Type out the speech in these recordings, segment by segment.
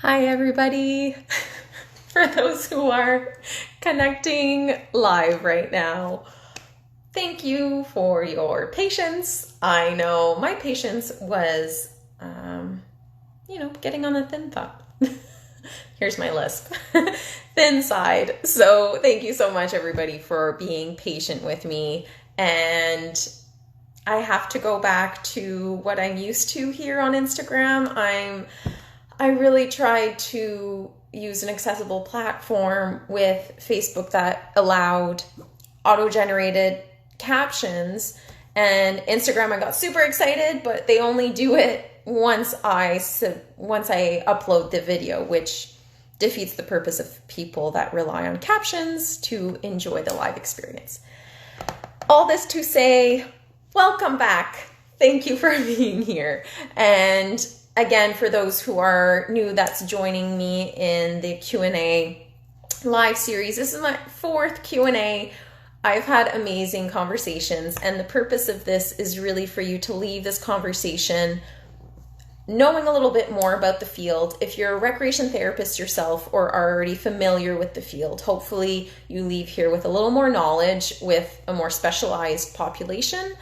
Hi, everybody. For those who are connecting live right now, thank you for your patience. I know my patience was, getting on the thin thought. Here's my lisp. Thin side. So, thank you so much, everybody, for being patient with me. And I have to go back to what I'm used to here on Instagram. I really tried to use an accessible platform with Facebook that allowed auto-generated captions, and Instagram I got super excited, but they only do it once I upload the video, which defeats the purpose of people that rely on captions to enjoy the live experience. All this to say, welcome back. Thank you for being here. And again, for those who are new that's joining me in the Q&A live series, this is my fourth Q&A. I've had amazing conversations, and the purpose of this is really for you to leave this conversation knowing a little bit more about the field. If you're a recreation therapist yourself or are already familiar with the field, hopefully you leave here with a little more knowledge with a more specialized population.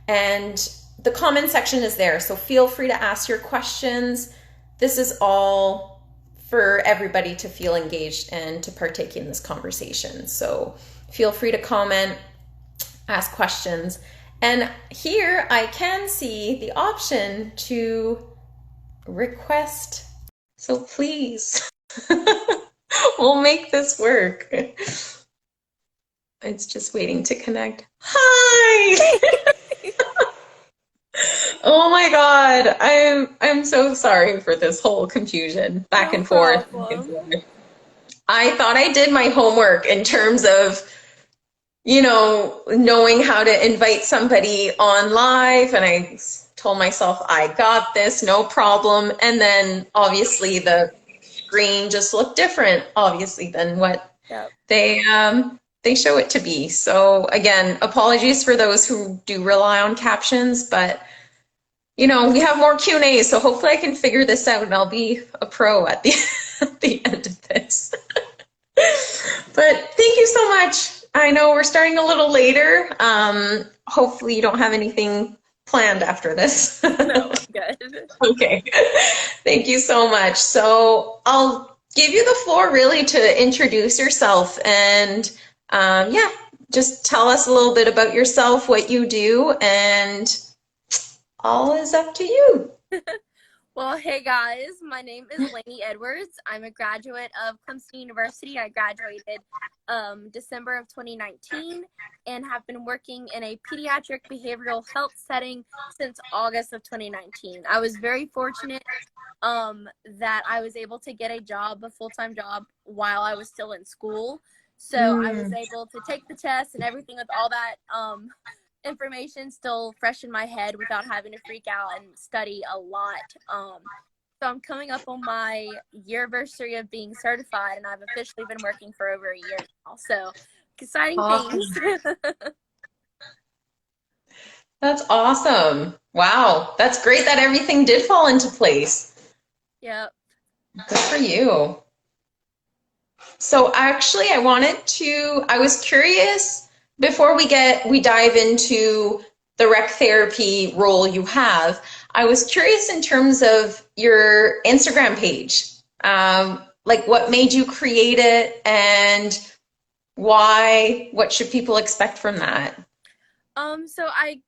And the comment section is there, so feel free to ask your questions. This is all for everybody to feel engaged and to partake in this conversation. So feel free to comment, ask questions. And here I can see the option to request. So please, we'll make this work. It's just waiting to connect. Hi! Oh my God, I'm so sorry for this whole confusion back No and forth. problem. I thought I did my homework in terms of, knowing how to invite somebody on live, and I told myself I got this, no problem. And then obviously the screen just looked different, obviously, than what Yep. they show it to be. So again, apologies for those who do rely on captions, but we have more Q&As, so hopefully I can figure this out and I'll be a pro at the at the end of this. But thank you so much. I know we're starting a little later. Hopefully you don't have anything planned after this. No, I'm good. Okay. Thank you so much. So I'll give you the floor really to introduce yourself and yeah, just tell us a little bit about yourself, what you do, and all is up to you. Well, hey guys, my name is Laney Edwards. I'm a graduate of Clemson University. I graduated December of 2019 and have been working in a pediatric behavioral health setting since August of 2019. I was very fortunate that I was able to get a job, a full-time job, while I was still in school. So I was able to take the test and everything with all that information still fresh in my head without having to freak out and study a lot. So I'm coming up on my yearversary of being certified, and I've officially been working for over a year now. So exciting things. Awesome. That's awesome. Wow. That's great that everything did fall into place. Yep. Good for you. So actually, I was curious before we dive into the rec therapy role you have. I was curious in terms of your Instagram page, like what made you create it and why, what should people expect from that? So I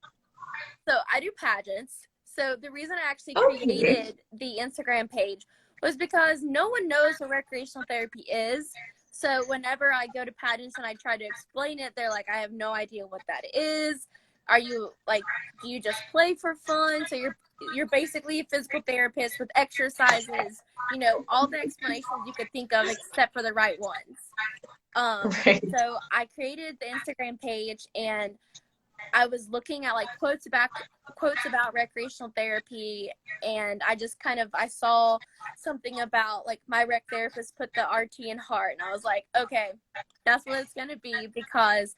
do pageants. So the reason I actually Okay. created the Instagram page was because no one knows what recreational therapy is. So whenever I go to pageants and I try to explain it, they're like, I have no idea what that is. Are you like, do you just play for fun? So you're basically a physical therapist with exercises, all the explanations you could think of except for the right ones. Right. So I created the Instagram page, and I was looking at like quotes about recreational therapy, and I saw something about like my rec therapist put the RT in heart, and I was like, okay, that's what it's gonna be, because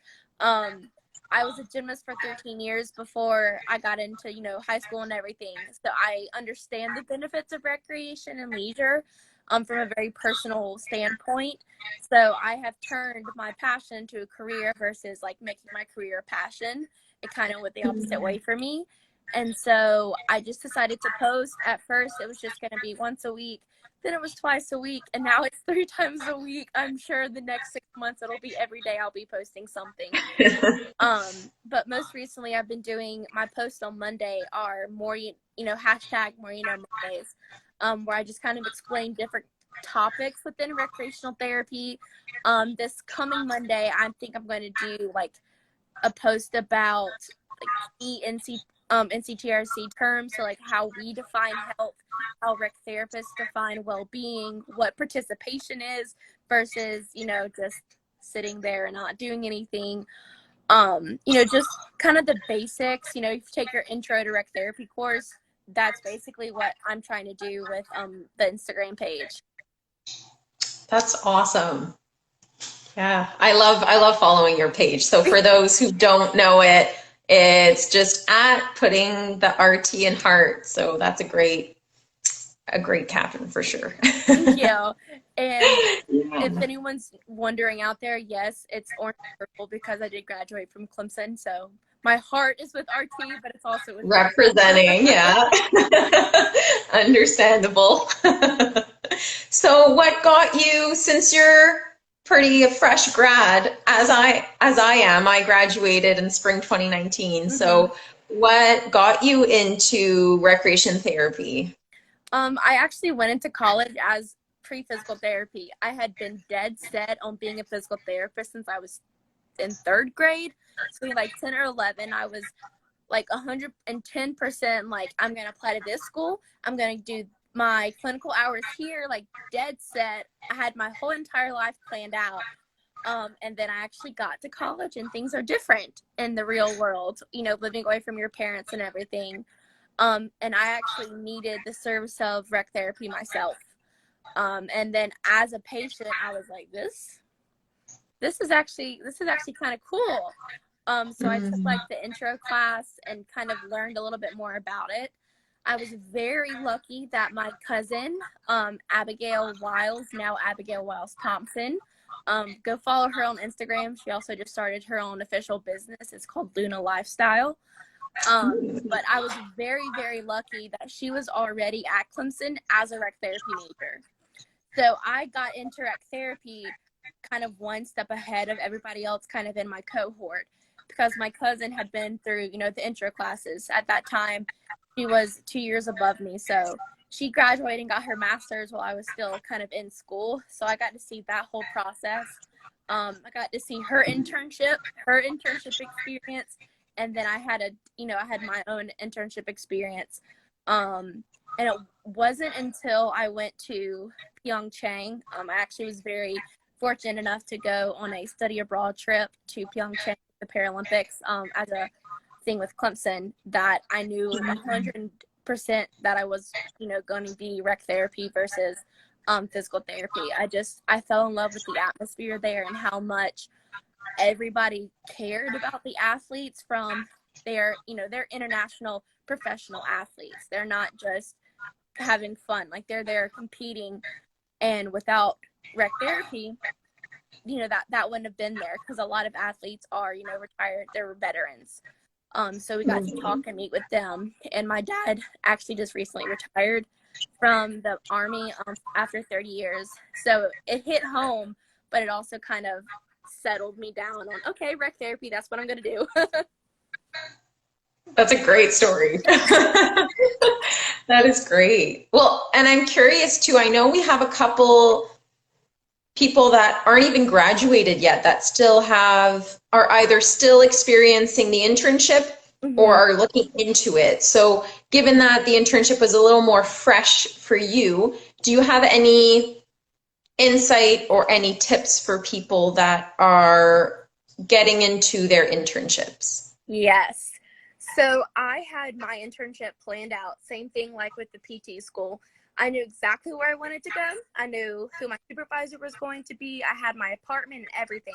I was a gymnast for 13 years before I got into high school and everything, so I understand the benefits of recreation and leisure. from a very personal standpoint. So I have turned my passion to a career versus like making my career a passion. It kind of went the opposite way for me. And so I just decided to post. At first, it was just going to be once a week. Then it was twice a week. And now it's 3 times a week. I'm sure the next 6 months, it'll be every day I'll be posting something. But most recently, I've been doing my posts on Monday are more, hashtag more, Mondays, where I just kind of explain different topics within recreational therapy. This coming Monday, I think I'm going to do like a post about like NCTRC terms, so like how we define health, how rec therapists define well-being, what participation is versus, just sitting there and not doing anything. Just kind of the basics. If you take your intro to rec therapy course, that's basically what I'm trying to do with the Instagram page. That's awesome. Yeah, I love following your page. So for those who don't know it, it's just at putting the RT in heart. So that's a great caption for sure. Thank you. And if anyone's wondering out there, yes, it's orange and purple because I did graduate from Clemson. So my heart is with RT, but it's also with representing. Yeah. Understandable. So what got you, since you're pretty a fresh grad, as I am, I graduated in spring 2019. Mm-hmm. So what got you into recreation therapy? I actually went into college as pre-physical therapy. I had been dead set on being a physical therapist since I was in 3rd grade. So like 10 or 11, I was like 110% like, I'm going to apply to this school. I'm going to do my clinical hours here, like dead set. I had my whole entire life planned out. And then I actually got to college and things are different in the real world, living away from your parents and everything. And I actually needed the service of rec therapy myself. And then as a patient, I was like, this is actually kind of cool. So I took like the intro class and kind of learned a little bit more about it. I was very lucky that my cousin, Abigail Wiles, now Abigail Wiles Thompson, go follow her on Instagram. She also just started her own official business. It's called Luna Lifestyle. But I was very, very lucky that she was already at Clemson as a rec therapy major. So I got into rec therapy kind of one step ahead of everybody else kind of in my cohort because my cousin had been through, the intro classes. At that time, she was 2 years above me. So she graduated and got her master's while I was still kind of in school. So I got to see that whole process. I got to see her internship experience. And then I had I had my own internship experience. And it wasn't until I went to Pyeongchang. I actually was very fortunate enough to go on a study abroad trip to Pyeongchang, the Paralympics, as a thing with Clemson, that I knew 100% that I was, going to be rec therapy versus physical therapy. I fell in love with the atmosphere there and how much everybody cared about the athletes from they're international professional athletes. They're not just having fun. Like they're there competing, and without rec therapy, that wouldn't have been there because a lot of athletes are, retired. They're veterans. So we got to talk and meet with them. And my dad actually just recently retired from the Army after 30 years. So it hit home, but it also kind of settled me down on, okay, rec therapy, that's what I'm going to do. That's a great story. That is great. Well, and I'm curious too, I know we have a couple people that aren't even graduated yet that are either still experiencing the internship or are looking into it. So given that the internship was a little more fresh for you, do you have any insight or any tips for people that are getting into their internships? Yes. So I had my internship planned out. Same thing like with the PT school. I knew exactly where I wanted to go. I knew who my supervisor was going to be. I had my apartment and everything.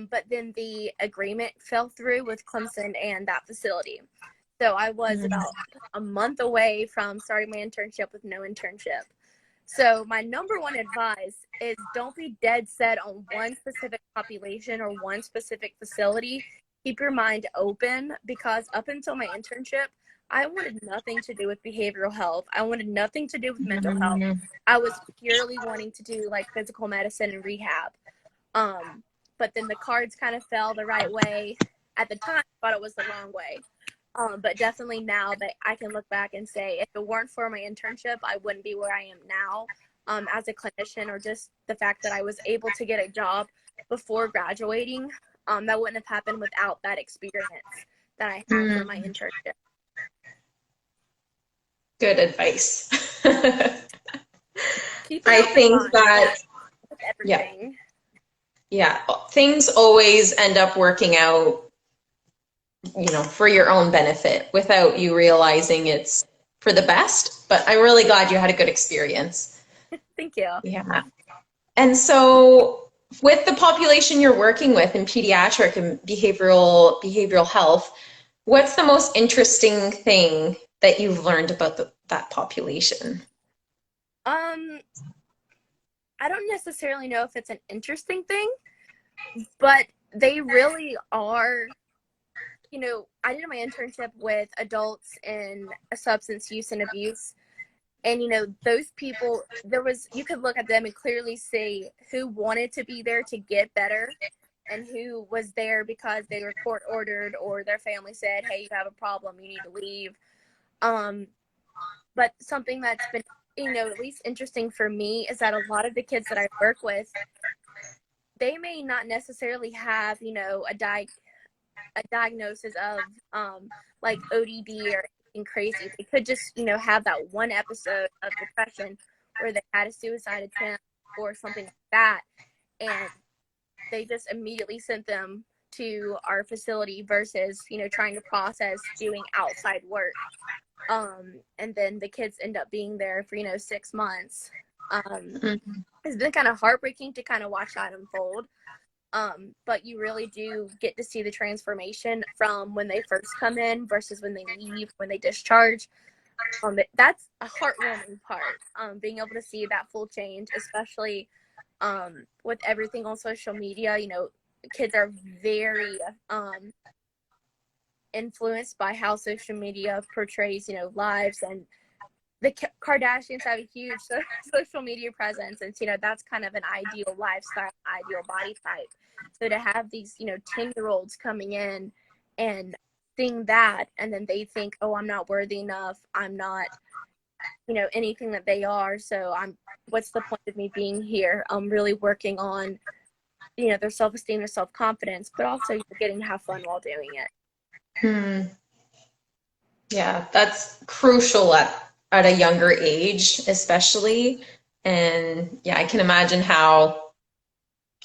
But then the agreement fell through with Clemson and that facility. So I was about a month away from starting my internship with no internship. So my number one advice is don't be dead set on one specific population or one specific facility. Keep your mind open, because up until my internship, I wanted nothing to do with behavioral health. I wanted nothing to do with mental health. I was purely wanting to do like physical medicine and rehab. But then the cards kind of fell the right way. At the time, I thought it was the wrong way. But definitely now that I can look back and say, if it weren't for my internship, I wouldn't be where I am now, as a clinician, or just the fact that I was able to get a job before graduating. That wouldn't have happened without that experience that I had from my internship. Good advice. Keep an I open think mind that, with everything. yeah, things always end up working out, for your own benefit without you realizing it's for the best. But I'm really glad you had a good experience. Thank you. Yeah. And so with the population you're working with in pediatric and behavioral health, what's the most interesting thing that you've learned about that population? I don't necessarily know if it's an interesting thing, but they really are. I did my internship with adults in substance use and abuse. And, those people, you could look at them and clearly see who wanted to be there to get better and who was there because they were court ordered or their family said, hey, you have a problem, you need to leave. But something that's been, at least interesting for me is that a lot of the kids that I work with, they may not necessarily have, a diagnosis of like ODD or anything crazy. They could just, have that one episode of depression where they had a suicide attempt or something like that, and they just immediately sent them to our facility versus, trying to process doing outside work. And then the kids end up being there for, 6 months. It's been kind of heartbreaking to kind of watch that unfold. But you really do get to see the transformation from when they first come in versus when they leave, when they discharge. That's a heartwarming part, being able to see that full change, especially with everything on social media. Kids are very influenced by how social media portrays, lives, and the Kardashians have a huge social media presence, and that's kind of an ideal lifestyle, ideal body type. So to have these 10-year-olds coming in and seeing that, and then they think, oh, I'm not worthy enough, I'm not anything that they are, so what's the point of me being here? I'm really working on their self-esteem, their self-confidence, but also getting to have fun while doing it. Yeah, that's crucial at a younger age, especially. And yeah, I can imagine how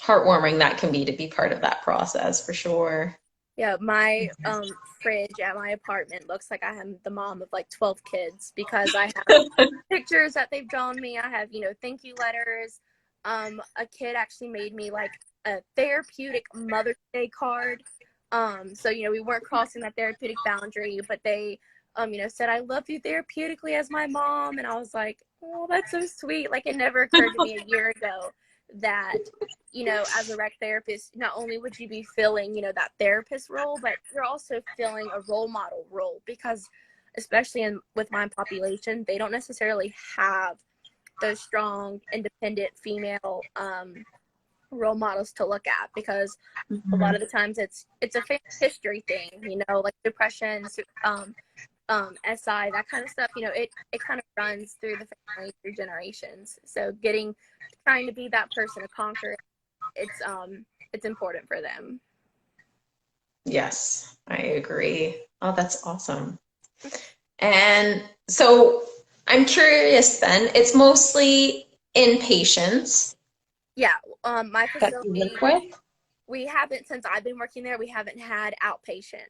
heartwarming that can be to be part of that process for sure. Yeah, my fridge at my apartment looks like I am the mom of like 12 kids because I have pictures that they've drawn me. I have, thank you letters. A kid actually made me like a therapeutic Mother's Day card. So, we weren't crossing that therapeutic boundary, but they, said, I love you therapeutically as my mom. And I was like, oh, that's so sweet. Like, it never occurred to me a year ago that, as a rec therapist, not only would you be filling, that therapist role, but you're also filling a role model role, because especially with my population, they don't necessarily have those strong, independent female role models to look at, because a lot of the times it's a family history thing, like depression, SI, that kind of stuff. It kind of runs through the family, through generations. So trying to be that person to conquer it's important for them. Yes, I agree. Oh, that's awesome. And so I'm curious then, it's mostly inpatients. Yeah, my That you facility, work with? we haven't, since I've been working there, we haven't had outpatient.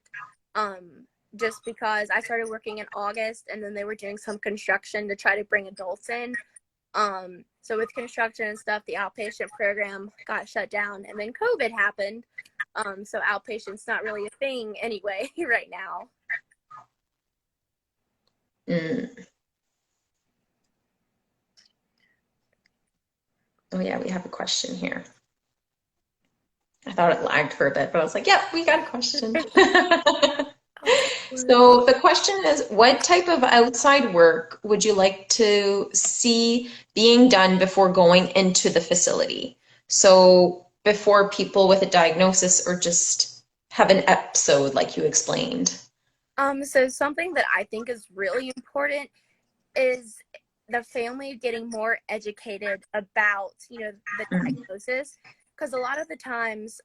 Just because I started working in August, and then they were doing some construction to try to bring adults in. So with construction and stuff, the outpatient program got shut down, and then COVID happened. So outpatient's not really a thing anyway right now. Oh yeah, we have a question here. I thought it lagged for a bit, but I was like, yeah, we got a question. So the question is, what type of outside work would you like to see being done before going into the facility? So before people with a diagnosis or just have an episode like you explained. So something that I think is really important is the family getting more educated about, the diagnosis. Because a lot of the times,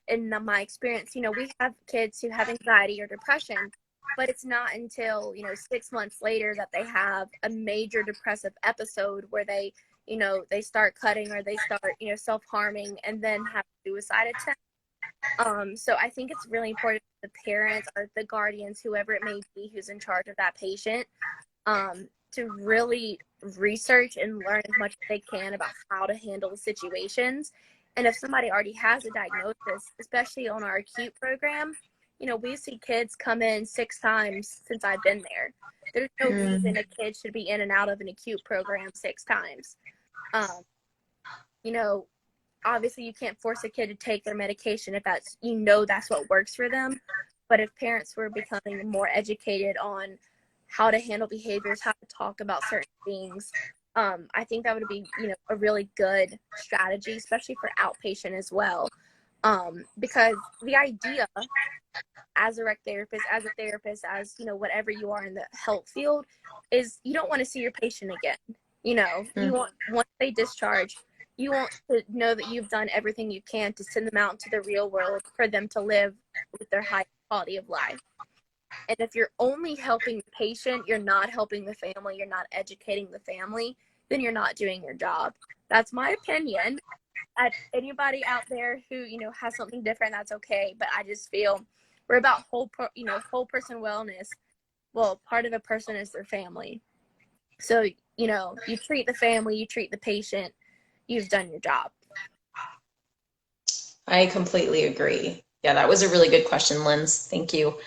in my experience, we have kids who have anxiety or depression, but it's not until, 6 months later that they have a major depressive episode where they start cutting or they start, self-harming and then have suicide attempts. So I think it's really important the parents or the guardians, whoever it may be, who's in charge of that patient, to really research and learn as much as they can about how to handle situations. And if somebody already has a diagnosis, especially on our acute program, we see kids come in 6 times since I've been there. There's no reason a kid should be in and out of an acute program 6 times. Obviously you can't force a kid to take their medication if that's what works for them. But if parents were becoming more educated on how to handle behaviors, how to talk about certain things, I think that would be, a really good strategy, especially for outpatient as well. Because the idea as a rec therapist, as whatever you are in the health field, is you don't want to see your patient again. You want, once they discharge, you want to know that you've done everything you can to send them out into the real world for them to live with their high quality of life. And if you're only helping the patient, you're not helping the family, you're not educating the family, then you're not doing your job. That's my opinion. Anybody out there who, has something different, that's okay. But I just feel we're about whole person wellness. Well, part of a person is their family. So, you treat the family, you treat the patient, you've done your job. I completely agree. Yeah, that was a really good question, Linz. Thank you.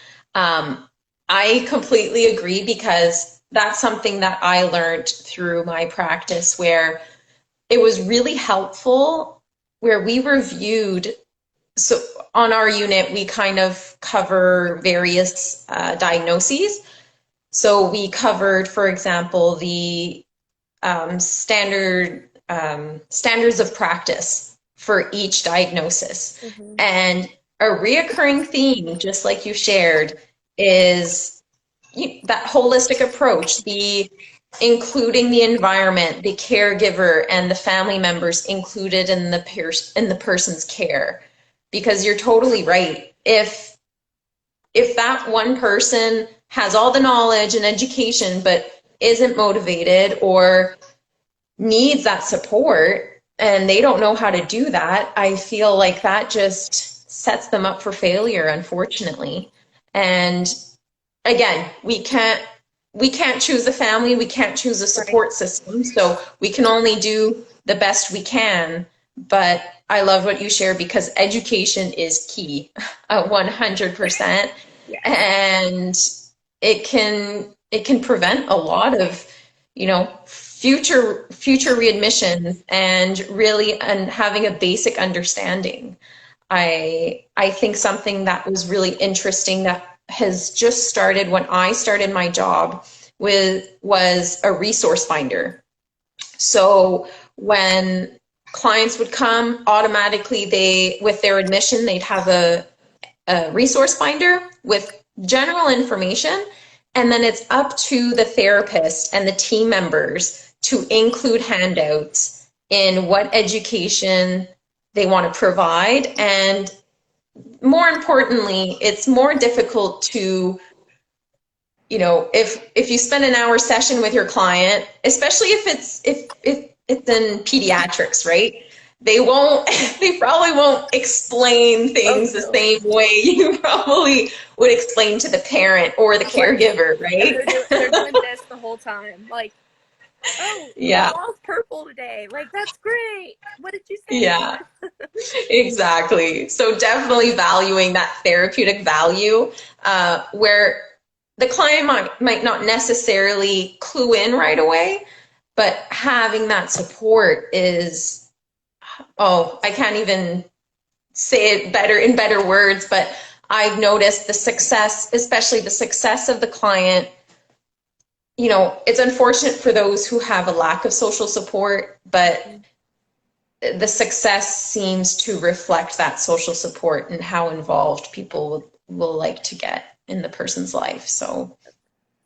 I completely agree because that's something that I learned through my practice where it was really helpful where we reviewed. So on our unit, we kind of cover various diagnoses. So we covered, for example, the standards of practice for each diagnosis. And a reoccurring theme, just like you shared, is that holistic approach, the including the environment, the caregiver, and the family members included in the person's care. Because you're totally right. If that one person has all the knowledge and education but isn't motivated or needs that support and they don't know how to do that, I feel like that just sets them up for failure, unfortunately. And again, we can't choose a family, we can't choose a support system, so we can only do the best we can. But I love what you share because education is key, 100%. Yes. And it can prevent a lot of, future readmissions and really having a basic understanding. I think something that was really interesting that has just started when I started my job was a resource finder. So when clients would come, automatically with their admission, they'd have a resource finder with general information, and then it's up to the therapist and the team members to include handouts in what education they want to provide. And more importantly, it's more difficult to, if you spend an hour session with your client, especially if it's in pediatrics, right? They probably won't explain things the same way you probably would explain to the parent or the caregiver, right? They're doing this the whole time. Like, oh, yeah, the wall's purple today. Like, that's great. What did you say? Yeah, exactly. So definitely valuing that therapeutic value, where the client might not necessarily clue in right away, but having that support is oh, I can't even say it better in better words, but I've noticed the success, especially the success of the client. You know, it's unfortunate for those who have a lack of social support, but the success seems to reflect that social support and how involved people will like to get in the person's life. So,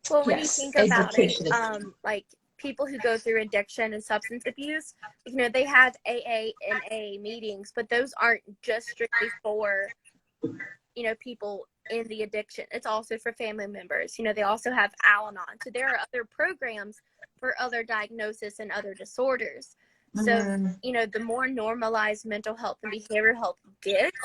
Well, when you yes, think about it, education is like people who go through addiction and substance abuse, they have AA and A meetings, but those aren't just strictly for, people in the addiction. It's also for family members. They also have Al-Anon. So there are other programs for other diagnoses and other disorders. So, Mhm. the more normalized mental health and behavioral health gets,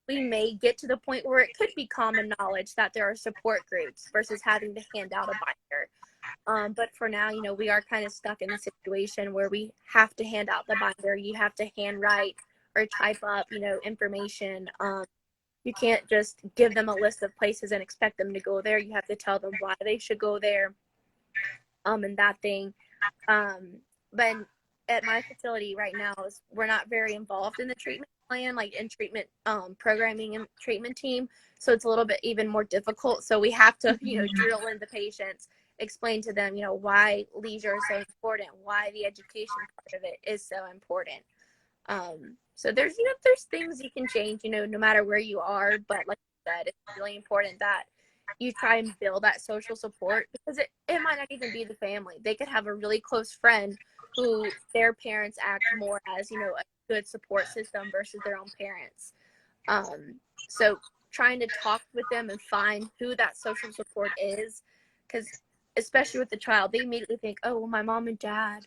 we may get to the point where it could be common knowledge that there are support groups versus having to hand out a binder. But for now, we are kind of stuck in a situation where we have to hand out the binder. You have to handwrite or type up, information. You can't just give them a list of places and expect them to go there. You have to tell them why they should go there, and that thing. But at my facility right now, we're not very involved in the treatment plan, like in treatment programming and treatment team. So it's a little bit even more difficult. So we have to, drill into patients, explain to them, why leisure is so important, why the education part of it is so important. So there's things you can change, no matter where you are. But like I said, it's really important that you try and build that social support, because it might not even be the family. They could have a really close friend who their parents act more as, a good support system versus their own parents. So trying to talk with them and find who that social support is, because especially with the child, they immediately think, oh, well, my mom and dad.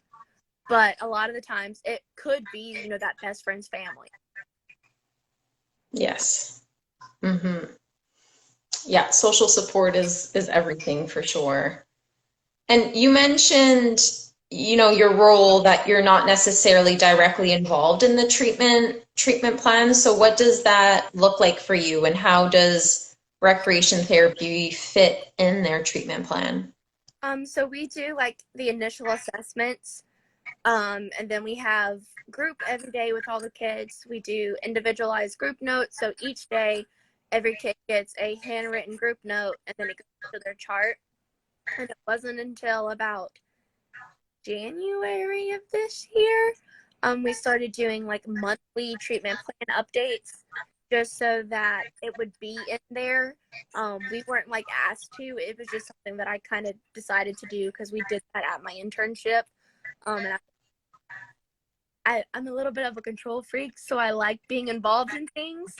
But a lot of the times it could be, that best friend's family. Yes. Hmm. Yeah, social support is everything for sure. And you mentioned, your role that you're not necessarily directly involved in the treatment plan. So what does that look like for you, and how does recreation therapy fit in their treatment plan? So we do like the initial assessments, and then we have group every day with all the kids. We do individualized group notes. So each day, every kid gets a handwritten group note, and then it goes to their chart. And it wasn't until about January of this year, we started doing like monthly treatment plan updates, just so that it would be in there. We weren't like asked to. It was just something that I kind of decided to do because we did that at my internship. And I'm a little bit of a control freak, so I like being involved in things.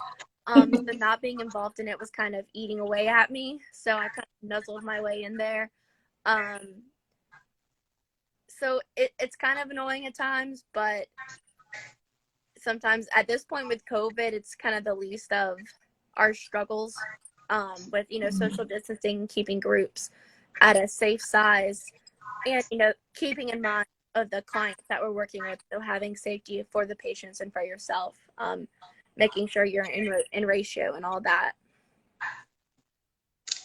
So not being involved in it was kind of eating away at me. So I kind of nuzzled my way in there. Um, so it's kind of annoying at times, but sometimes at this point with COVID, it's kind of the least of our struggles, with, social distancing, keeping groups at a safe size, and, keeping in mind of the clients that we're working with. So having safety for the patients and for yourself, making sure you're in ratio and all that.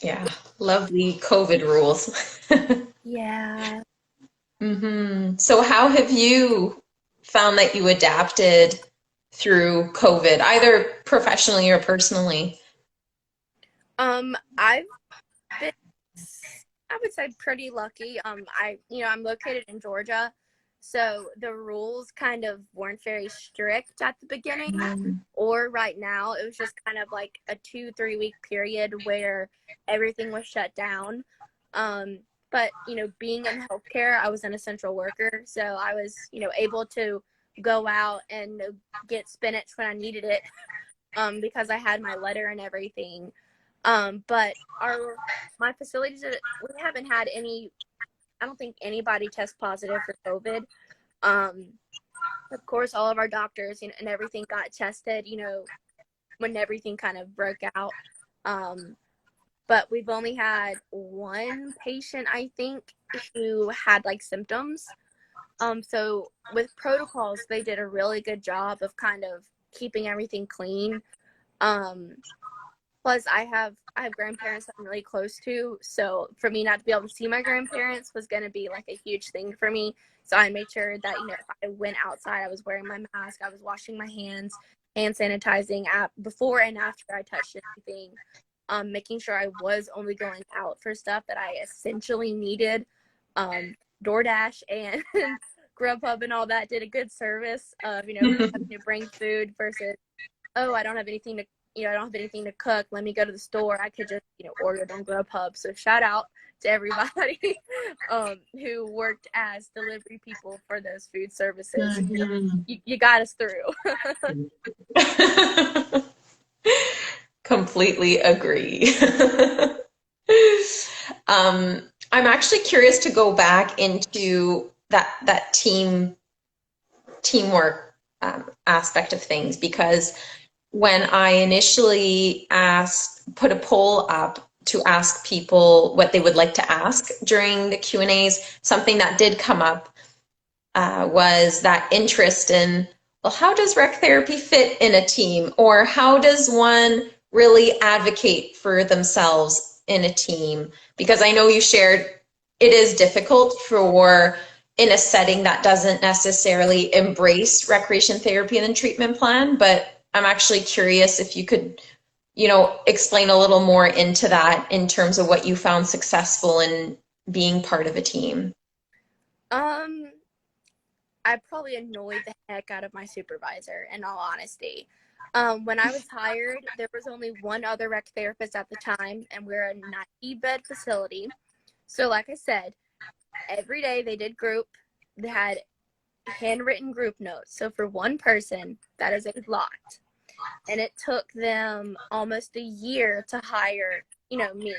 Yeah, lovely COVID rules. Yeah. So how have you found that you adapted through COVID, either professionally or personally? I've been, I would say, pretty lucky. I'm located in Georgia, so the rules kind of weren't very strict at the beginning or right now. It was just kind of like a 2-3 week period where everything was shut down. But being in healthcare, I was an essential worker, so I was, able to go out and get spinach when I needed it, because I had my letter and everything. But my facilities, we haven't had any. I don't think anybody test positive for COVID. Um, of course, all of our doctors, and everything got tested, when everything kind of broke out. But we've only had one patient, I think, who had like symptoms. So with protocols, they did a really good job of kind of keeping everything clean. Um, Plus, I have grandparents that I'm really close to, so for me not to be able to see my grandparents was going to be like a huge thing for me. So I made sure that, you know, if I went outside, I was wearing my mask, I was washing my hands, hand sanitizing before and after I touched anything, making sure I was only going out for stuff that I essentially needed. DoorDash and Grubhub and all that did a good service of, you know, having to bring food versus, oh, I don't have anything to, you know, I don't have anything to cook. Let me go to the store. I could just, you know, order it on Grubhub. So shout out to everybody who worked as delivery people for those food services. Mhm. You got us through. Completely agree. I'm actually curious to go back into that teamwork aspect of things, because when I initially put a poll up to ask people what they would like to ask during the Q&As, something that did come up was that interest in, well, how does rec therapy fit in a team? Or how does one really advocate for themselves in a team? Because I know you shared it is difficult for in a setting that doesn't necessarily embrace recreation therapy in the treatment plan, but I'm actually curious if you could, explain a little more into that in terms of what you found successful in being part of a team. um, I probably annoyed the heck out of my supervisor, in all honesty. When I was hired, there was only one other rec therapist at the time, and we're a 90-bed facility. So, like I said, every day they did group. They had handwritten group notes. So for one person, that is a lot. And it took them almost a year to hire, you know, me.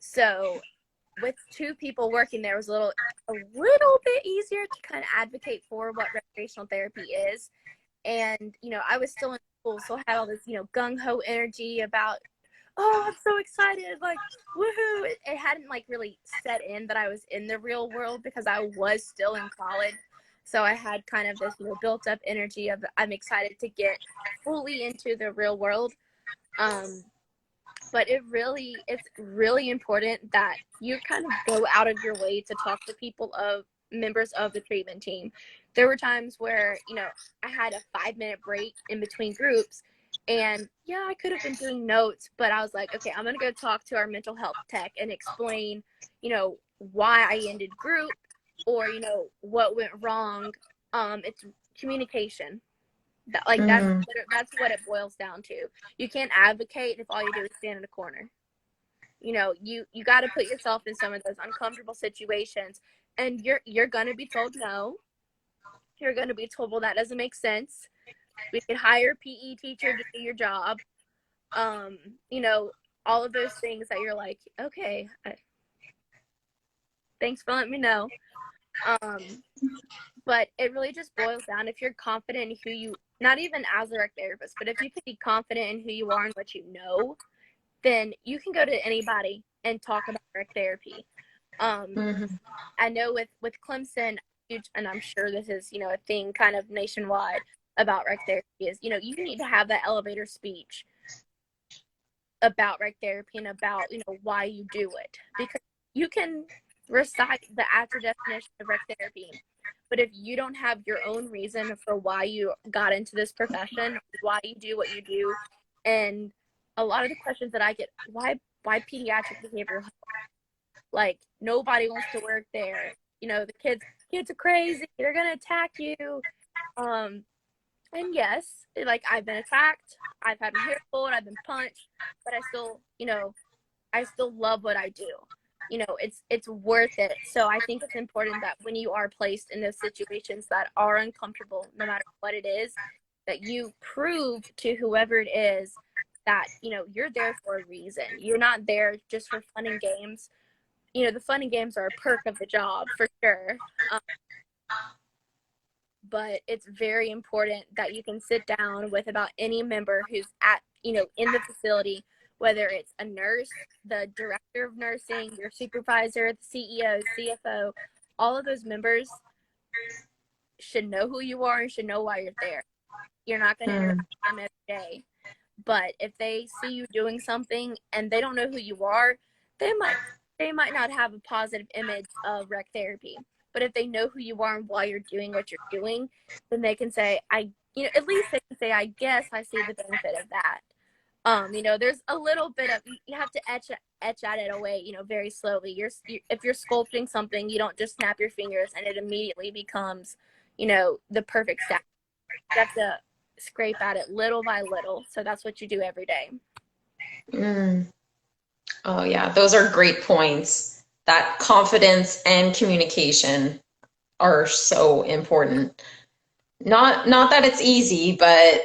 So with two people working there, it was a little bit easier to kind of advocate for what recreational therapy is. And, you know, I was still in school, so I had all this, you know, gung-ho energy about, oh, I'm so excited, like, woohoo. It hadn't like really set in that I was in the real world because I was still in college. So I had kind of this, you know, built up energy of I'm excited to get fully into the real world. But it's really important that you kind of go out of your way to talk to people of members of the treatment team. There were times where, you know, I had a 5-minute break in between groups, and yeah, I could have been doing notes, but I was like, okay, I'm going to go talk to our mental health tech and explain, you know, why I ended group, or, you know, what went wrong. It's communication. Mm. That's what it boils down to. You can't advocate if all you do is stand in a corner. You know, you got to put yourself in some of those uncomfortable situations, and you're gonna be told no. You're gonna be told, well, that doesn't make sense. We could hire a PE teacher to do your job. Um, you know, all of those things that you're like, okay, thanks for letting me know. Um, but it really just boils down, if you're confident in who you, not even as a rec therapist, but if you can be confident in who you are and what you know, then you can go to anybody and talk about rec therapy. Mhm. I know with Clemson, and I'm sure this is, you know, a thing kind of nationwide about rec therapy, is, you know, you need to have that elevator speech about rec therapy and about, you know, why you do it, because you can recite the actual definition of rec therapy, but if you don't have your own reason for why you got into this profession, why you do what you do, and a lot of the questions that I get, why pediatric behavioral health? Like, nobody wants to work there. You know, the kids are crazy. They're gonna attack you. Um, and yes, like, I've been attacked. I've had my hair pulled. I've been punched. But I still, you know, I still love what I do. You know, it's worth it. So I think it's important that when you are placed in those situations that are uncomfortable, no matter what it is, that you prove to whoever it is that, you know, you're there for a reason. You're not there just for fun and games. You know, the fun and games are a perk of the job for sure. Um, but it's very important that you can sit down with about any member who's at, you know, in the facility, whether it's a nurse, the director of nursing, your supervisor, the CEO, CFO. All of those members should know who you are and should know why you're there. You're not going to interact Mm. with them every day, But if they see you doing something and they don't know who you are, they might not have a positive image of rec therapy. But if they know who you are and why you're doing what you're doing, then they can say, at least they can say, I guess I see the benefit of that. There's a little bit of, you have to etch at it away, very slowly. If you're sculpting something, you don't just snap your fingers and it immediately becomes, the perfect stack. You have to scrape at it little by little. So that's what you do every day. Oh yeah, those are great points. That confidence and communication are so important. Not that it's easy, but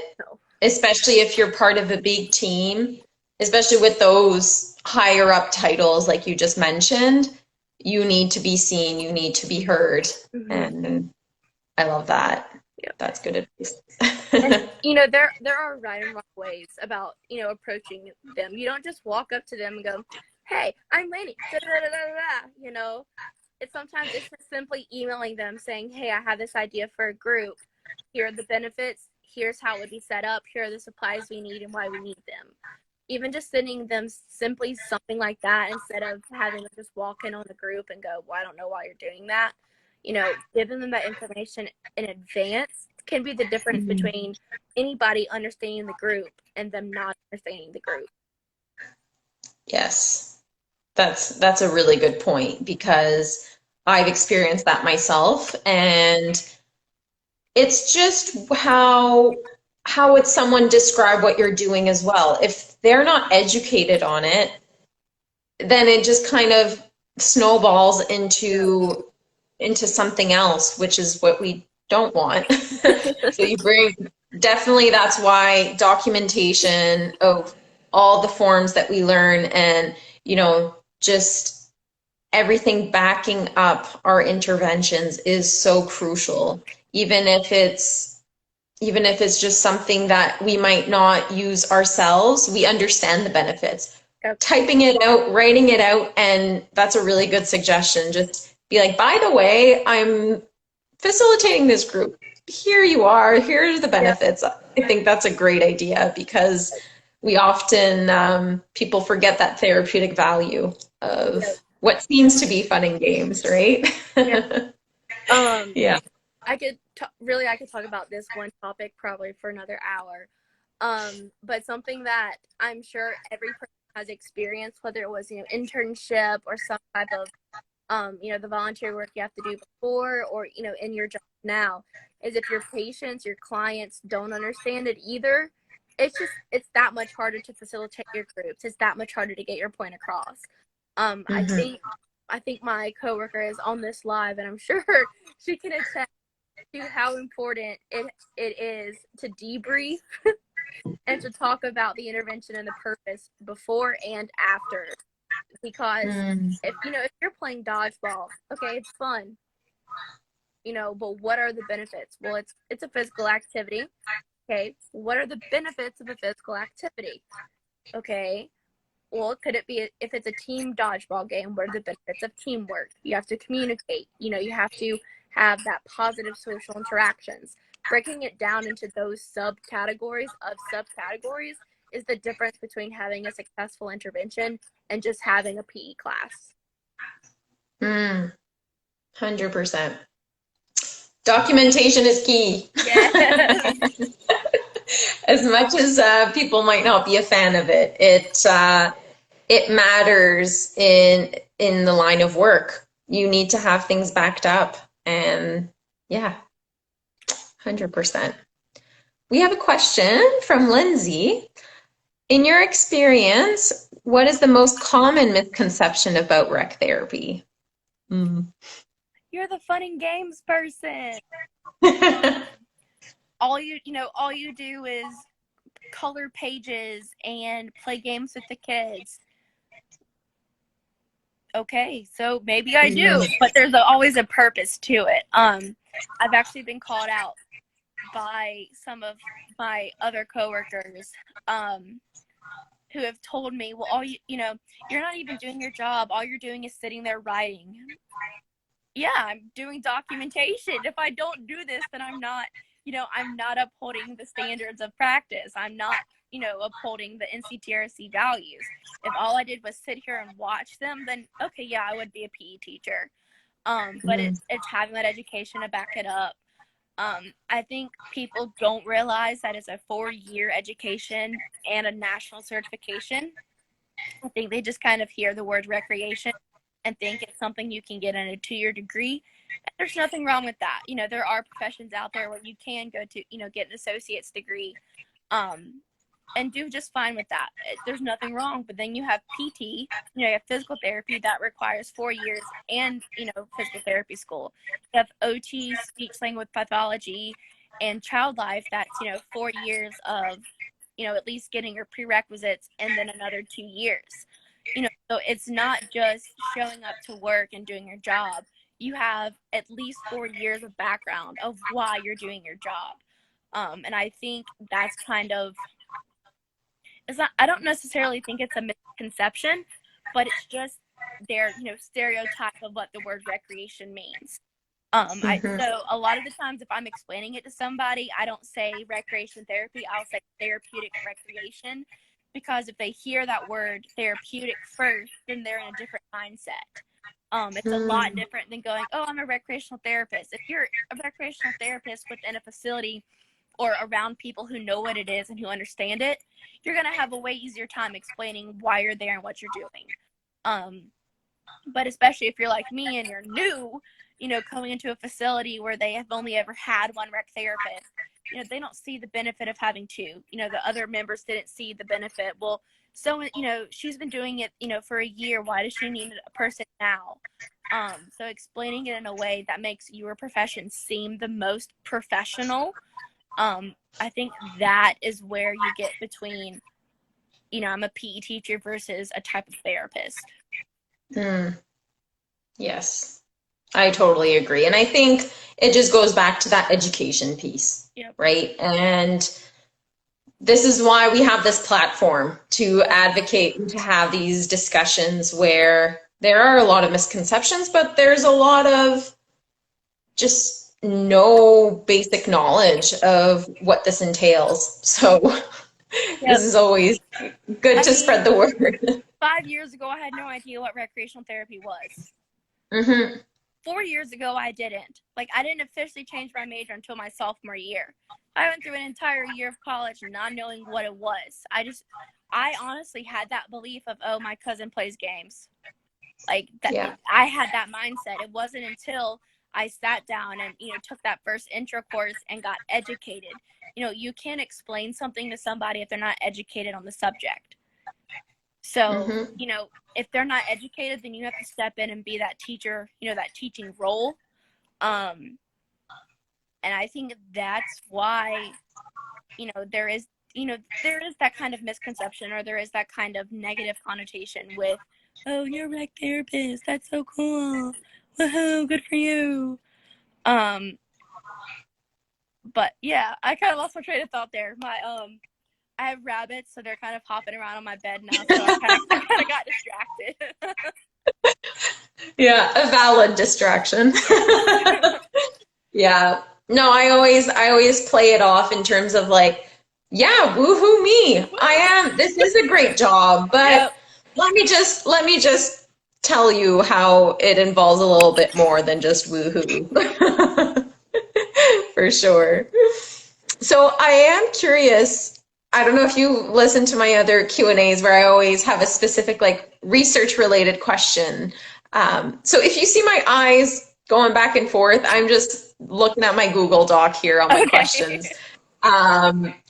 especially if you're part of a big team, especially with those higher up titles like you just mentioned, you need to be seen, you need to be heard. Mm-hmm. And I love that. Yep. That's good advice. And, there are right and wrong ways about, approaching them. You don't just walk up to them and go, hey, I'm Laney. Sometimes it's just simply emailing them saying, hey, I have this idea for a group. Here are the benefits. Here's how it would be set up. Here are the supplies we need and why we need them. Even just sending them simply something like that instead of having them just walk in on the group and go, well, I don't know why you're doing that. Giving them that information in advance can be the difference between anybody understanding the group and them not understanding the group. Yes, that's a really good point, because I've experienced that myself, and it's just how would someone describe what you're doing as well. If they're not educated on it, then it just kind of snowballs into something else, which is what we don't want. So definitely that's why documentation of all the forms that we learn and, just everything backing up our interventions is so crucial. Even if it's just something that we might not use ourselves, we understand the benefits. Okay. Typing it out, writing it out, and that's a really good suggestion. Just be like, by the way, I'm facilitating this group. Here you are. Here's the benefits. Yep. I think that's a great idea, because we often, people forget that therapeutic value of what seems to be fun and games, right? Yeah. Yeah. I could talk about this one topic probably for another hour. But something that I'm sure every person has experienced, whether it was, internship or some type of, the volunteer work you have to do before or, in your job now, is if your patients, your clients don't understand it either, it's that much harder to facilitate your groups. It's that much harder to get your point across. I think my coworker is on this live, and I'm sure she can attest to how important it is to debrief and to talk about the intervention and the purpose before and after. Because if you're playing dodgeball, okay, it's fun, but what are the benefits? Well, it's a physical activity. Okay, what are the benefits of a physical activity? Okay, well, could it be, if it's a team dodgeball game, what are the benefits of teamwork? You have to communicate, you have to have that positive social interactions. Breaking it down into those subcategories is the difference between having a successful intervention and just having a PE class. 100%. Documentation is key. Yeah. As much as people might not be a fan of it, it matters in the line of work. You need to have things backed up, and 100%. We have a question from Lindsay. In your experience, what is the most common misconception about rec therapy? You're the fun and games person. all you do is color pages and play games with the kids. Okay, so maybe I do, but there's always a purpose to it. I've actually been called out by some of my other coworkers who have told me, well, you're not even doing your job. All you're doing is sitting there writing. Yeah, I'm doing documentation. If I don't do this, then I'm not, I'm not upholding the standards of practice. I'm not, upholding the NCTRC values. If all I did was sit here and watch them, then okay, yeah, I would be a PE teacher. But it's having that education to back it up. I think people don't realize that it's a 4-year education and a national certification. I think they just kind of hear the word recreation and think it's something you can get in a 2-year degree. And there's nothing wrong with that. There are professions out there where you can go to, get an associate's degree, and do just fine with that. There's nothing wrong. But then you have PT, you have physical therapy that requires 4 years and, physical therapy school. You have OT, speech language pathology, and child life that's, 4 years of, at least getting your prerequisites and then another 2 years. So it's not just showing up to work and doing your job. You have at least 4 years of background of why you're doing your job. And I think that's kind of, I don't necessarily think it's a misconception, but it's just their, stereotype of what the word recreation means. So a lot of the times if I'm explaining it to somebody, I don't say recreation therapy, I'll say therapeutic recreation, because if they hear that word therapeutic first, then they're in a different mindset. It's a lot different than going, oh, I'm a recreational therapist. If you're a recreational therapist within a facility or around people who know what it is and who understand it, you're going to have a way easier time explaining why you're there and what you're doing. But especially if you're like me and you're new, coming into a facility where they have only ever had one rec therapist, they don't see the benefit of having two. The other members didn't see the benefit. Well, so, she's been doing it, for a year. Why does she need a person now? So explaining it in a way that makes your profession seem the most professional, I think that is where you get between, I'm a PE teacher versus a type of therapist. Yes, I totally agree. And I think it just goes back to that education piece, right? And this is why we have this platform to advocate and to have these discussions where there are a lot of misconceptions, but there's a lot of just no basic knowledge of what this entails. So this is always good to spread the word. 5 years ago, I had no idea what recreational therapy was. 4 years ago, I didn't. I didn't officially change my major until my sophomore year. I went through an entire year of college not knowing what it was. I honestly had that belief of, oh, my cousin plays games. I had that mindset. It wasn't until I sat down and, took that first intro course and got educated. You can't explain something to somebody if they're not educated on the subject. So, if they're not educated, then you have to step in and be that teacher, that teaching role. And I think that's why, there is that kind of misconception, or there is that kind of negative connotation with, oh, you're a rec therapist. That's so cool. Woohoo, good for you. But yeah, I kind of lost my train of thought there. I have rabbits, so they're kind of hopping around on my bed now, so I kind of got distracted. Yeah, a valid distraction. Yeah. No, I always play it off in terms of yeah, woohoo me. This is a great job, but let me just tell you how it involves a little bit more than just woohoo. For sure. So I am curious, I don't know if you listen to my other Q&As where I always have a specific research related question. So if you see my eyes going back and forth, I'm just looking at my Google Doc here on my questions.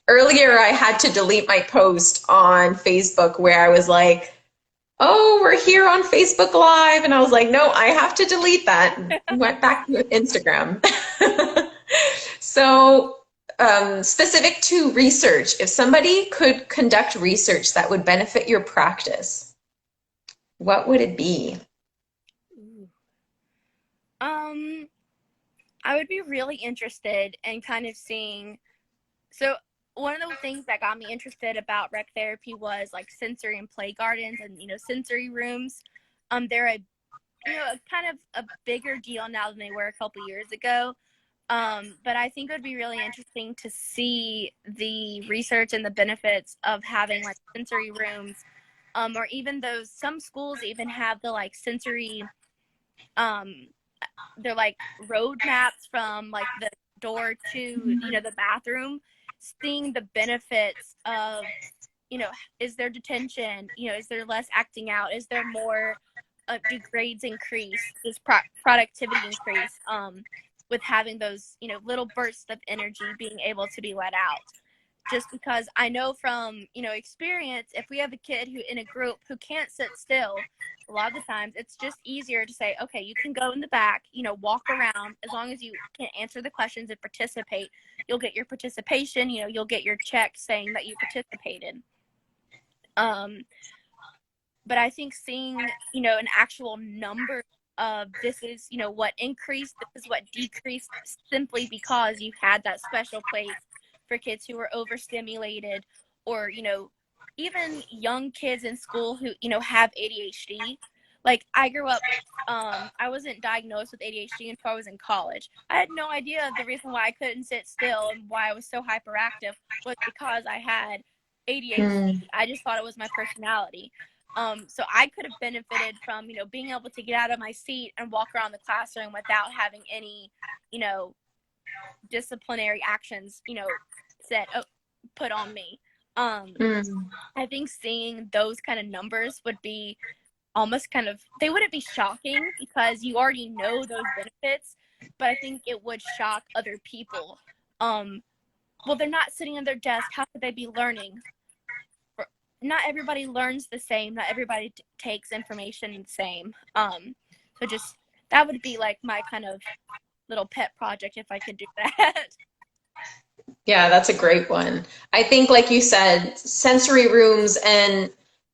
Earlier I had to delete my post on Facebook where I was like, oh, we're here on Facebook Live. And I was like, no, I have to delete that. And went back to Instagram. So specific to research, if somebody could conduct research that would benefit your practice, what would it be? I would be really interested in kind of seeing, so one of the things that got me interested about rec therapy was sensory and play gardens and, sensory rooms. They're kind of a bigger deal now than they were a couple years ago. But I think it would be really interesting to see the research and the benefits of having like sensory rooms, or even those, some schools even have the like sensory, um, they're like road maps from like the door to, you know, the bathroom, seeing the benefits of, you know, is there detention, you know, is there less acting out, is there more, do grades increase, does productivity increase, with having those, you know, little bursts of energy being able to be let out. Just because I know from, you know, experience, if we have a kid who in a group who can't sit still, a lot of the times it's just easier to say, okay, you can go in the back, you know, walk around, as long as you can answer the questions and participate, you'll get your participation, you know, you'll get your check saying that you participated. But I think seeing, you know, an actual number of this is, you know, what increased, this is what decreased, simply because you had that special place for kids who were overstimulated, or, you know, even young kids in school who, you know, have ADHD. Like I grew up, I wasn't diagnosed with ADHD until I was in college. I had no idea the reason why I couldn't sit still and why I was so hyperactive was because I had ADHD. I just thought it was my personality. So I could have benefited from, you know, being able to get out of my seat and walk around the classroom without having any, you know, disciplinary actions, you know, put on me. I think seeing those kind of numbers would be almost kind of, they wouldn't be shocking because you already know those benefits, but I think it would shock other people. Well, they're not sitting at their desk. How could they be learning? Not everybody learns the same. Not everybody takes information the same. So just, that would be like my kind of little pet project if I could do that. Yeah, that's a great one. I think, like you said, sensory rooms and,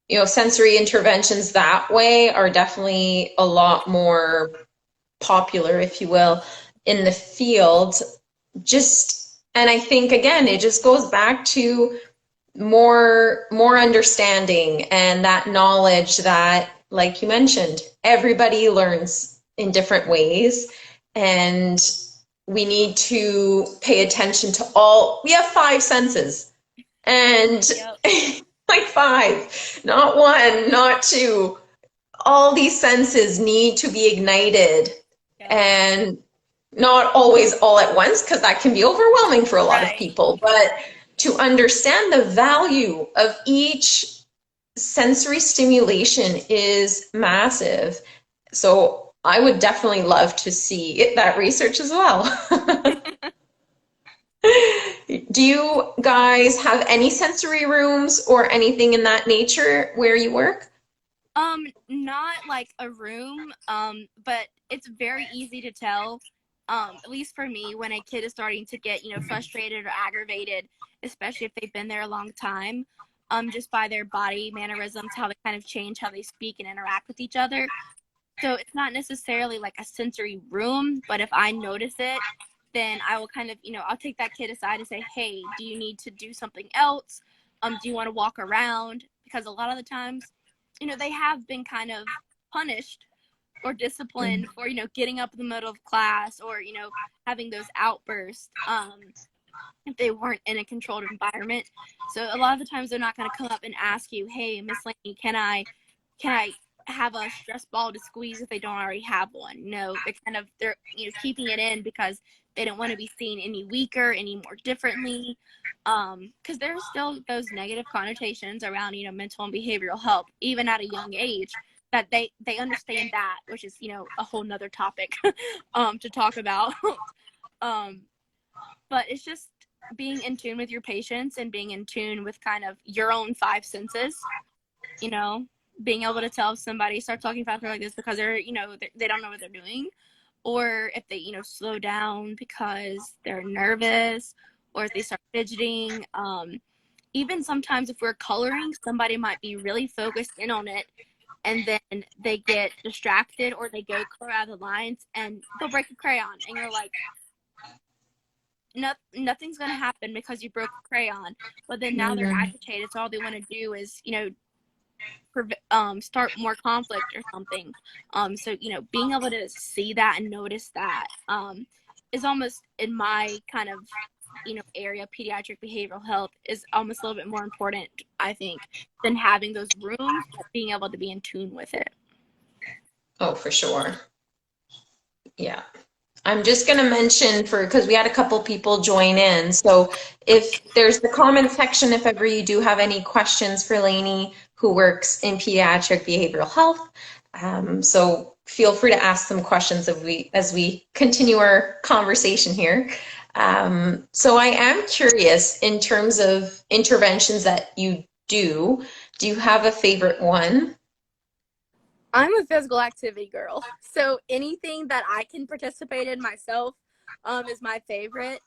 you know, sensory interventions that way are definitely a lot more popular, if you will, in the field. Just, and I think again, it just goes back to more understanding and that knowledge that, like you mentioned, everybody learns in different ways, and we need to pay attention to all. We have five senses, and Yep. like five, not one, not two. All these senses need to be ignited, Yep. and not always all at once, because that can be overwhelming for a lot of Right. people, but to understand the value of each sensory stimulation is massive. So I would definitely love to see that research as well. Do you guys have any sensory rooms or anything in that nature where you work? Not like a room, but it's very easy to tell, at least for me, when a kid is starting to get, you know, frustrated or aggravated, especially if they've been there a long time, just by their body mannerisms, how they kind of change how they speak and interact with each other. So it's not necessarily like a sensory room, but if I notice it, then I will kind of, you know, I'll take that kid aside and say, hey, do you need to do something else? Do you want to walk around? Because a lot of the times, you know, they have been kind of punished or disciplined for, you know, getting up in the middle of class, or, you know, having those outbursts, if they weren't in a controlled environment. So a lot of the times they're not going to come up and ask you, hey, Miss Laney, can I have a stress ball to squeeze if they don't already have one? No, they're, you know, keeping it in because they don't want to be seen any weaker, any more differently. Because there's still those negative connotations around, you know, mental and behavioral health, even at a young age, that they understand that, which is, you know, a whole nother topic to talk about. um, but it's just being in tune with your patients and being in tune with kind of your own five senses, you know, being able to tell if somebody start talking faster like this because they're, you know, they don't know what they're doing, or if they, you know, slow down because they're nervous, or if they start fidgeting. Even sometimes if we're coloring, somebody might be really focused in on it, and then they get distracted or they go color out of the lines and they'll break a crayon, and you're like, nothing's going to happen because you broke a crayon. But then now they're agitated, so all they want to do is, you know, start more conflict or something. So, you know, being able to see that and notice that, is almost in my kind of, area, pediatric behavioral health is almost a little bit more important, I think, than having those rooms, but being able to be in tune with it. Oh, for sure. Yeah. I'm just going to mention because we had a couple people join in. So if there's the comment section, if ever you do have any questions for Laney, who works in pediatric behavioral health. So feel free to ask some questions as we continue our conversation here. So I am curious, in terms of interventions that you do you have a favorite one? I'm a physical activity girl, so anything that I can participate in myself is my favorite.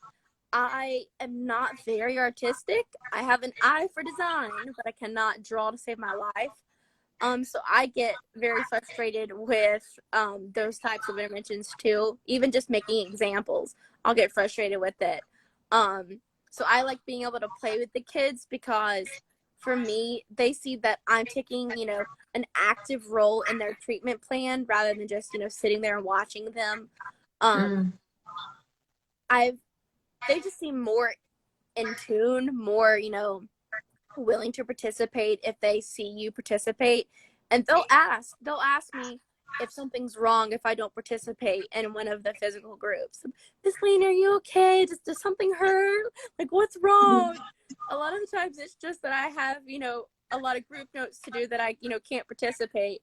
I am not very artistic. I have an eye for design, but I cannot draw to save my life. So I get very frustrated with those types of interventions too. Even just making examples, I'll get frustrated with it. So I like being able to play with the kids because for me, they see that I'm taking, an active role in their treatment plan rather than just, sitting there and watching them. Mm. I've They just seem more in tune, more, willing to participate if they see you participate. And they'll ask me if something's wrong if I don't participate in one of the physical groups. Miss Lane, are you okay? Does something hurt? Like, what's wrong? A lot of the times it's just that I have, a lot of group notes to do that I, can't participate.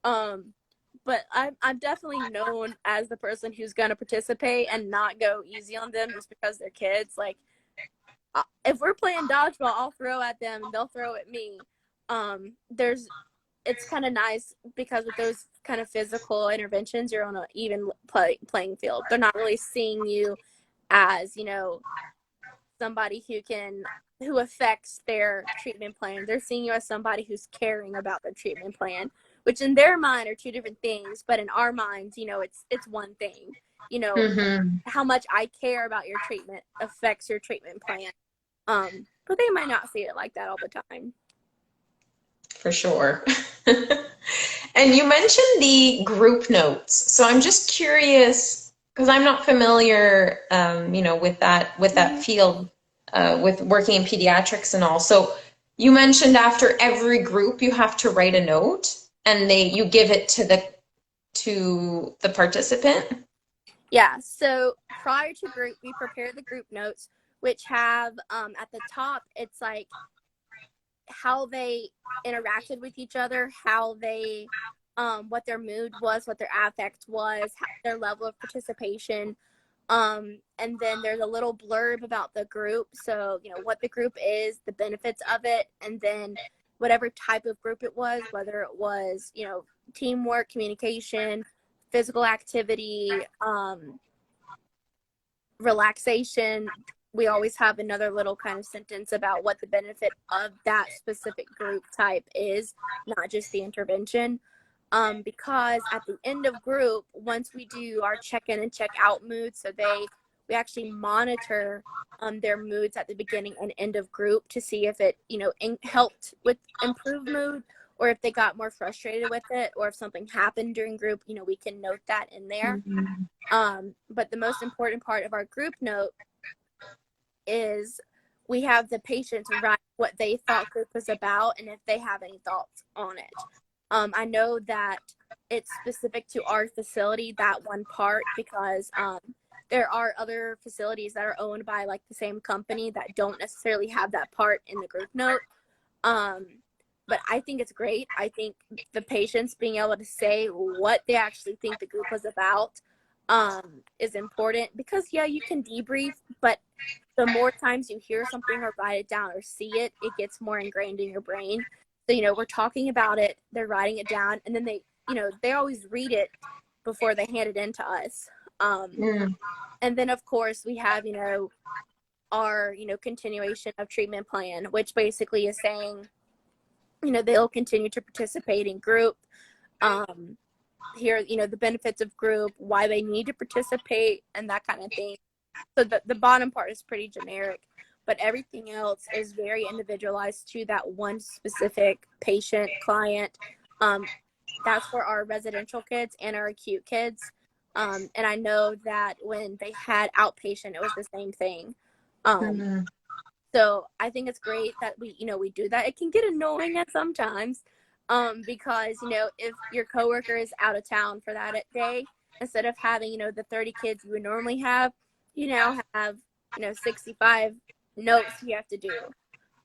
But I'm definitely known as the person who's going to participate and not go easy on them just because they're kids. Like, if we're playing dodgeball, I'll throw at them and they'll throw at me. It's kind of nice because with those kind of physical interventions, you're on an even playing field. They're not really seeing you as, somebody who affects their treatment plan. They're seeing you as somebody who's caring about their treatment plan, which in their mind are two different things, but in our minds, it's one thing. Mm-hmm. How much I care about your treatment affects your treatment plan. But they might not see it like that all the time. For sure. And you mentioned the group notes. So I'm just curious because I'm not familiar, with that field, with working in pediatrics and all. So you mentioned after every group you have to write a note, and you give it to the participant. Yeah. So prior to group, we prepare the group notes, which have at the top, it's like how they interacted with each other, how they what their mood was, what their affect was, their level of participation. And then there's a little blurb about the group. So, what the group is, the benefits of it, and then whatever type of group it was, whether it was, teamwork, communication, physical activity, relaxation. We always have another little kind of sentence about what the benefit of that specific group type is, not just the intervention. Because at the end of group, once we do our check-in and check-out moods, so we actually monitor their moods at the beginning and end of group to see if it, helped with improved mood, or if they got more frustrated with it, or if something happened during group, we can note that in there. But the most important part of our group note is we have the patients write what they thought group was about and if they have any thoughts on it. I know that it's specific to our facility, that one part, because there are other facilities that are owned by like the same company that don't necessarily have that part in the group note. But I think it's great. I think the patients being able to say what they actually think the group was about is important, because you can debrief, but the more times you hear something or write it down or see it, it gets more ingrained in your brain. So, we're talking about it, they're writing it down, and then they always read it before they hand it in to us. And then of course we have, our, continuation of treatment plan, which basically is saying, they'll continue to participate in group. Here, the benefits of group, why they need to participate, and that kind of thing. So the bottom part is pretty generic, but everything else is very individualized to that one specific patient, client. That's for our residential kids and our acute kids. And I know that when they had outpatient, it was the same thing. Um, Mhm. so I think it's great that we do that. It can get annoying at sometimes, because, if your coworker is out of town for that day, instead of having, the 30 kids you would normally have, you now have, 65 notes you have to do.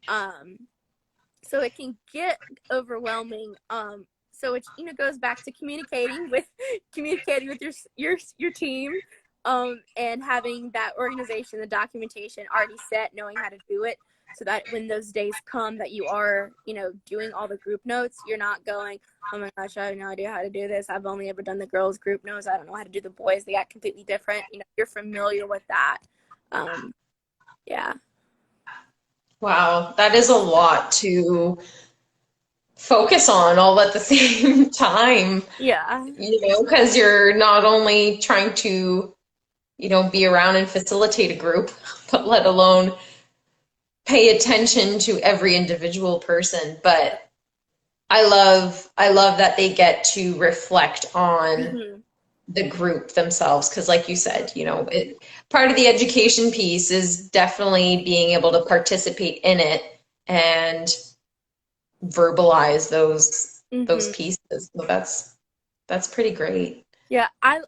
Um, so it can get overwhelming. So it goes back to communicating with your team, and having that organization, the documentation already set, knowing how to do it, so that when those days come that you are doing all the group notes, you're not going, oh my gosh, I have no idea how to do this. I've only ever done the girls group notes. I don't know how to do the boys. They got completely different. You're familiar with that. Yeah. Wow, that is a lot to focus on all at the same time, Yeah. because you're not only trying to, be around and facilitate a group, but let alone pay attention to every individual person. But I love that they get to reflect on Hmm. the group themselves, because like you said, part of the education piece is definitely being able to participate in it and verbalize those Hmm. pieces. So that's pretty great. Yeah, I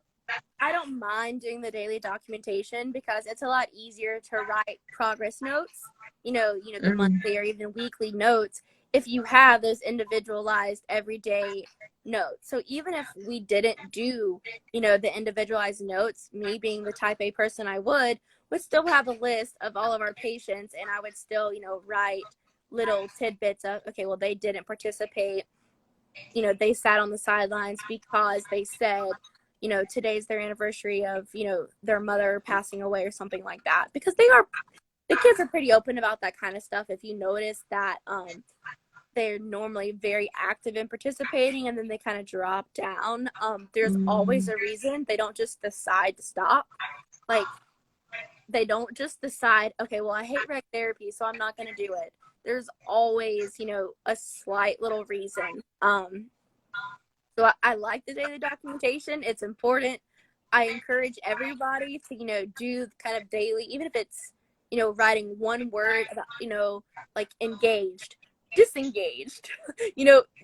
don't mind doing the daily documentation because it's a lot easier to write progress notes, the Mhm. monthly or even weekly notes, if you have those individualized everyday notes. So even if we didn't do, the individualized notes, me being the type A person I would still have a list of all of our patients, and I would still, write little tidbits of, okay, well, they didn't participate, they sat on the sidelines because they said, today's their anniversary of, their mother passing away or something like that. Because the kids are pretty open about that kind of stuff. If you notice that, they're normally very active in participating and then they kind of drop down. There's always Mm. a reason. They don't just decide to stop. Like, they don't just decide, okay, well, I hate rec therapy, so I'm not going to do it. There's always, a slight little reason. So I like the daily documentation. It's important. I encourage everybody to, do kind of daily, even if it's, writing one word about, like engaged, disengaged,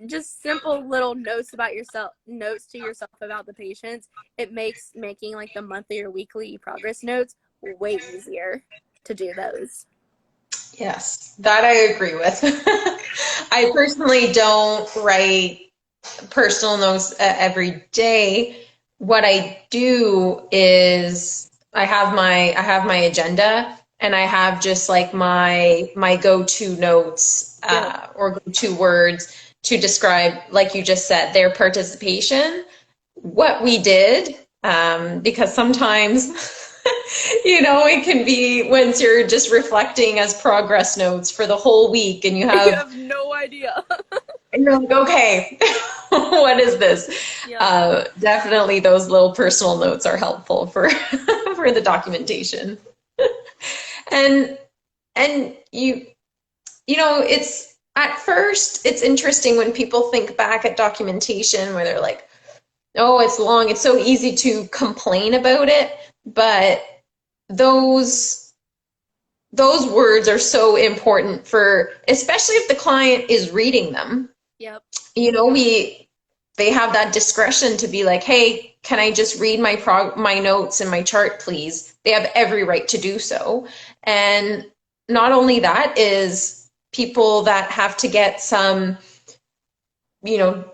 just simple little notes about yourself, notes to yourself about the patients. It makes making like the monthly or weekly progress notes way easier to do those. Yes, that I agree with. I personally don't write personal notes every day. What I do is I have my agenda, and I have just like my go-to notes, Yep. or go-to words to describe, like you just said, their participation, what we did, because sometimes it can be, once you're just reflecting as progress notes for the whole week, and you You have have no idea. and you're like, okay, what is this? Yep. Definitely those little personal notes are helpful for for the documentation. And it's, at first it's interesting when people think back at documentation where they're like, oh, it's long, it's so easy to complain about it, but those those words are so important, for especially if the client is reading them. Yep. We they have that discretion to be like, hey, can I just read my notes and my chart, please? They have every right to do so. And not only that, is people that have to get some, you know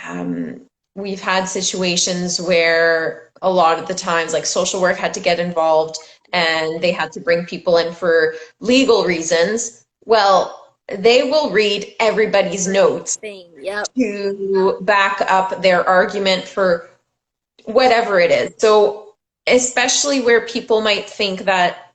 um, we've had situations where a lot of the times, like, social work had to get involved, Yep. and they had to bring people in for legal reasons. Well, they will read everybody's notes Everything. Yep. to back up their argument for whatever it is. So, especially where people might think that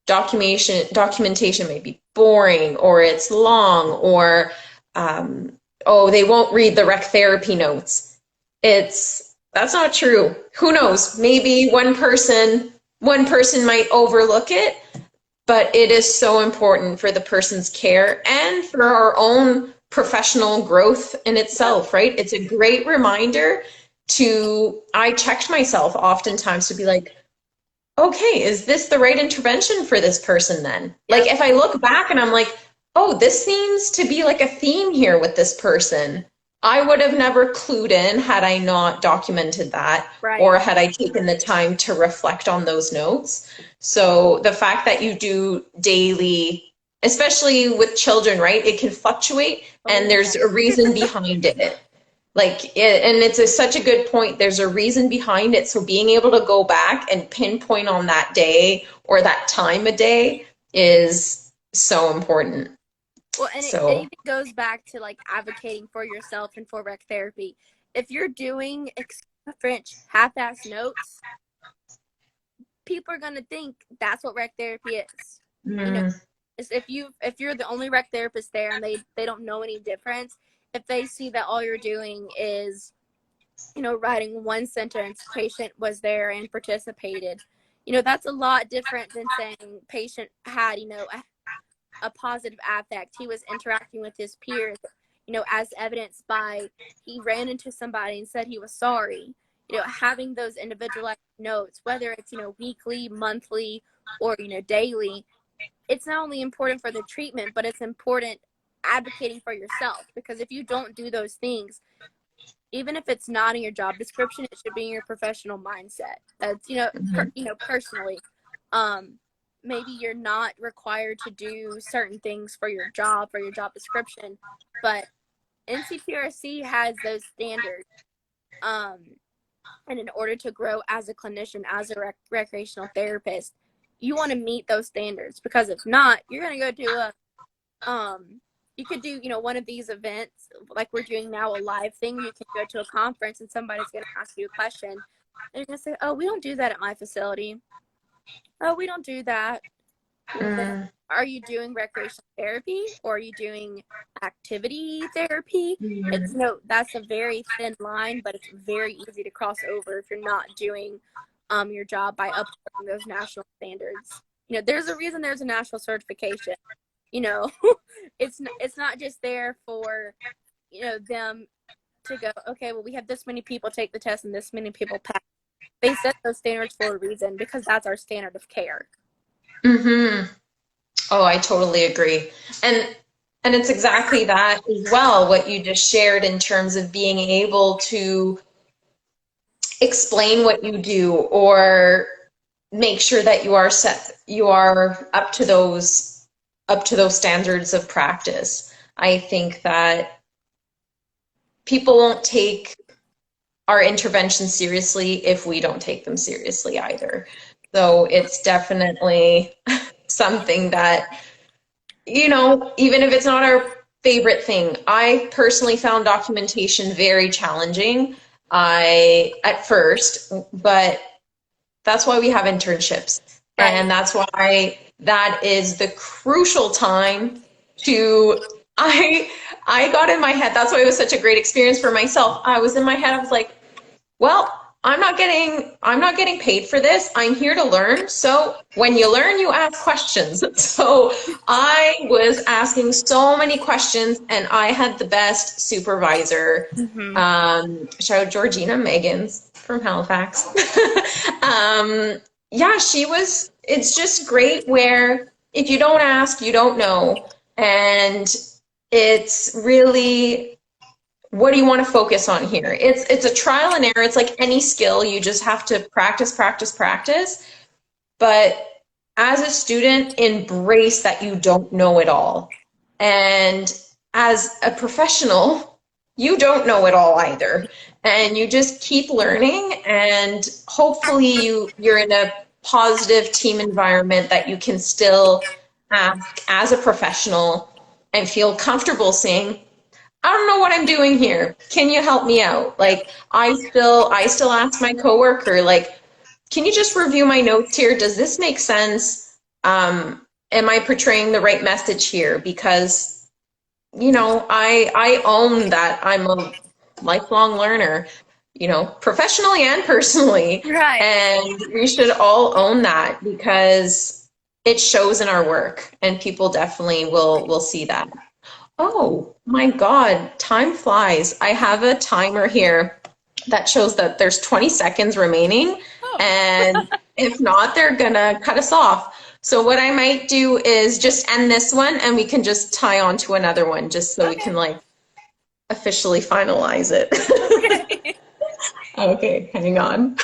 documentation may be boring, or it's long, or oh, they won't read the rec therapy notes. That's not true. Who knows? Maybe one person might overlook it, but it is so important for the person's care and for our own professional growth in Yep. itself, right? It's a great reminder I checked myself oftentimes to be like, okay, is this the right intervention for this person then? Yep. Like if I look back and I'm like, oh, this seems to be like a theme here with this person. I would have never clued in had I not documented that Right. or had I taken the time to reflect on those notes. So the fact that you do daily, especially with children, right? It can fluctuate and there's a reason behind it. And such a good point. There's a reason behind it. So being able to go back and pinpoint on that day or that time of day is so important. Well, and it even goes back to like advocating for yourself and for rec therapy. If you're doing French half-ass notes, people are gonna think that's what rec therapy is. You know, if you're the only rec therapist there and they don't know any difference, if they see that all you're doing is, writing one sentence, patient was there and participated, that's a lot different than saying patient had, a positive affect. He was interacting with his peers, as evidenced by he ran into somebody and said he was sorry. Having those individualized notes, whether it's, weekly, monthly, or, daily, it's not only important for the treatment, but it's important advocating for yourself, because if you don't do those things, even if it's not in your job description, it should be in your professional mindset. That's personally, maybe you're not required to do certain things for your job description, but NCTRC has those standards, and in order to grow as a clinician, as a recreational therapist, you want to meet those standards, because if not, you're going to go to you could do, one of these events like we're doing now, a live thing. You can go to a conference and somebody's going to ask you a question. And you're going to say, oh, we don't do that at my facility. Oh, we don't do that. Are you doing recreational therapy, or are you doing activity therapy? It's that's a very thin line, but it's very easy to cross over if you're not doing your job by upholding those national standards. There's a reason there's a national certification. It's not just there for, them to go, okay, well, we have this many people take the test and this many people pass. They set those standards for a reason, because that's our standard of care. Oh, I totally agree. And it's exactly that as well, what you just shared in terms of being able to explain what you do or make sure that you are up to those standards of practice. I think that people won't take our interventions seriously if we don't take them seriously either. So it's definitely something that, even if it's not our favorite thing, I personally found documentation very challenging at first, but that's why we have internships. Right. And that's why that is the crucial time I got in my head. That's why it was such a great experience for myself. I was in my head. I was like, well, I'm not getting paid for this. I'm here to learn. So when you learn, you ask questions. So I was asking so many questions, and I had the best supervisor. Shout out Georgina Megans from Halifax. It's just great where if you don't ask, you don't know. And it's really, what do you want to focus on here? It's a trial and error. It's like any skill. You just have to practice. But as a student, embrace that you don't know it all. And as a professional, you don't know it all either. And you just keep learning, and hopefully you're in a positive team environment that you can still ask as a professional and feel comfortable saying, I don't know what I'm doing here. Can you help me out? Like I still ask my coworker, like, can you just review my notes here? Does this make sense? Am I portraying the right message here? Because, I own that I'm a lifelong learner, professionally and personally. Right. And we should all own that, because it shows in our work, and people definitely will see that. Oh my God, time flies. I have a timer here. that shows that there's 20 seconds remaining. Oh. And if not, they're gonna cut us off. So what I might do is just end this one and we can just tie on to another one just so we Okay. can like officially finalize it. Okay. Okay, hang on.